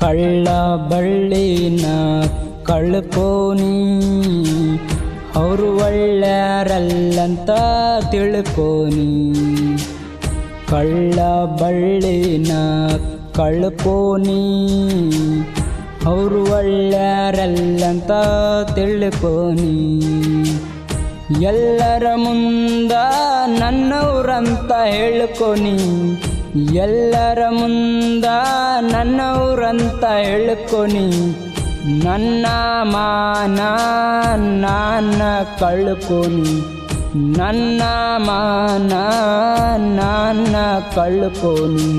ಕಳ್ಳ ಬಳ್ಳಿನ ಕಳ್ಕೋನಿ ಅವರು ಒಳ್ಳೆಯರಲ್ಲಂತ ತಿಳ್ಕೋನಿ. ಕಳ್ಳ ಬಳ್ಳಿನ ಕಳ್ಕೋನಿ ಅವರು ಒಳ್ಳೆಯರಲ್ಲಂತ ತಿಳ್ಕೋನಿ. ಎಲ್ಲರ ಮುಂದ ನನ್ನವ್ರಂತ ಹೇಳ್ಕೊನಿ, ಎಲ್ಲರ ಮುಂದ ನನ್ನವ್ರಂತ ಹೇಳ್ಕೊನಿ. ನನ್ನ ಮಾನ ನಾನ ಕಳ್ಕೊನಿ, ನನ್ನ ಮಾನ ನಾನ ಕಳ್ಕೊನಿ.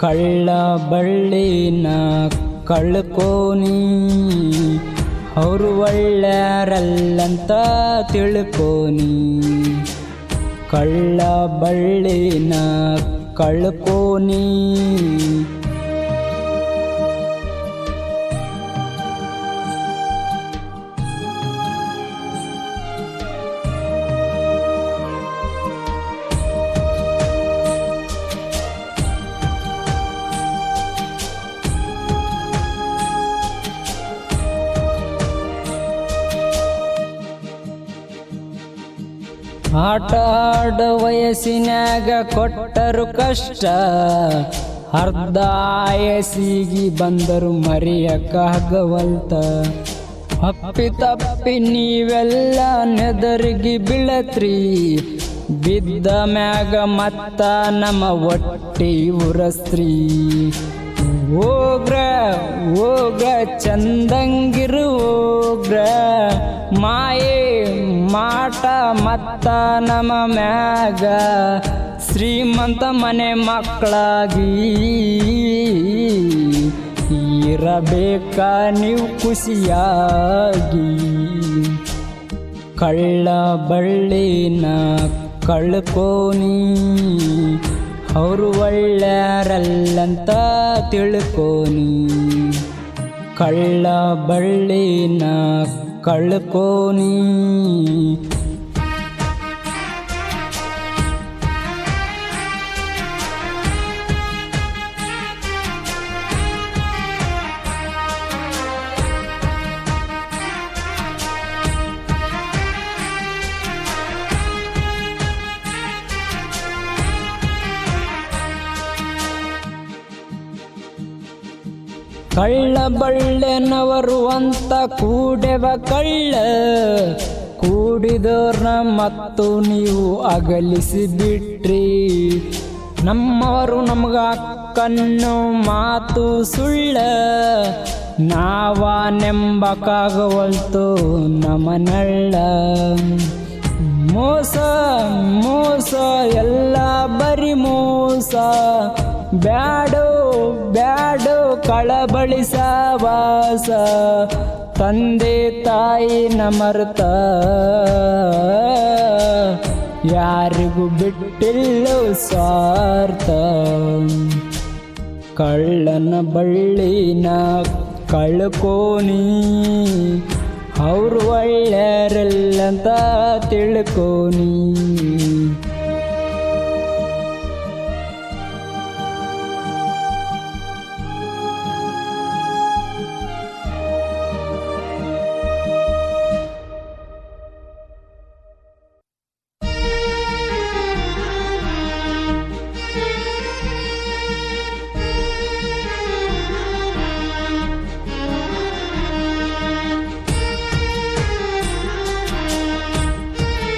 ಕಳ್ಳ ಬಳ್ಳಿನ ಕಳ್ಕೋನಿ ಅವರು ಒಳ್ಳೆಯರಲ್ಲಂತ ತಿಳ್ಕೋನಿ. ಕಳ್ಳ ಬಳ್ಳಿನ ಕಳ್ಕೋನಿ. ಆಟ ಆಡ ವಯಸ್ಸಿನ್ಯಾಗ ಕೊಟ್ಟರು ಕಷ್ಟ, ಅರ್ಧ ಆಯಸ್ಸಿಗೆ ಬಂದರು ಮರೆಯಕ್ಕಾಗವಲ್ತ. ಅಪ್ಪಿ ತಪ್ಪಿ ನೀವೆಲ್ಲ ನೆದರಿಗೆ ಬೀಳತ್ರಿ, ಬಿದ್ದ ಮ್ಯಾಗ ಮತ್ತ ನಮ್ಮ ಒಟ್ಟಿ ಉರಸ್ತ್ರಿ. ಹೋಗ್ರ ಹೋಗ್ರ ಚಂದಂಗಿರು ಹೋಗ್ರ, ಮಾಯೆ ಮಾಟ ಮತ್ತ ನಮ್ಮ ಮ್ಯಾಗ ಶ್ರೀಮಂತ ಮನೆ ಮಕ್ಕಳಾಗಿ ಇರಬೇಕ ನೀವು ಖುಷಿಯಾಗಿ. ಕಳ್ಳ ಬಳ್ಳಿನ ಕಳ್ಕೋನಿ ಅವರು ಒಳ್ಳೆಯರಲ್ಲಂತ ತಿಳ್ಕೋನಿ. ಕಳ್ಳ ಬಳ್ಳಿನ ಕಳ್ಕೋನಿ. ಕಳ್ಳ ಬಳ್ಳೆನವರು ಅಂತ ಕೂಡೆವ ಕಳ್ಳ, ಕೂಡಿದೋರ್ನ ಮತ್ತು ನೀವು ಅಗಲಿಸಿ ಬಿಟ್ರಿ. ನಮ್ಮವರು ನಮ್ಗ ಕಣ್ಣು ಮಾತು ಸುಳ್ಳ, ನಾವ ನೆಂಬಕ್ಕಾಗವಲ್ತು ನಮನಳ್ಳ. ಮೋಸ ಮೋಸ ಎಲ್ಲ ಬರಿ ಮೋಸ, ಬ್ಯಾಡೋ ಬ್ಯಾಡೋ ಕಳಬಳಿಸ ವಾಸ. ತಂದೆ ತಾಯಿನ ಮರೆತ ಯಾರಿಗೂ ಬಿಟ್ಟಿಲ್ಲೋ ಸ್ವಾರ್ಥ. ಕಳ್ಳನ ಬಳ್ಳಿನ ಕಳ್ಕೋನಿ ಅವರು ಒಳ್ಳೆಯರಲ್ಲಂತ ತಿಳ್ಕೋನಿ.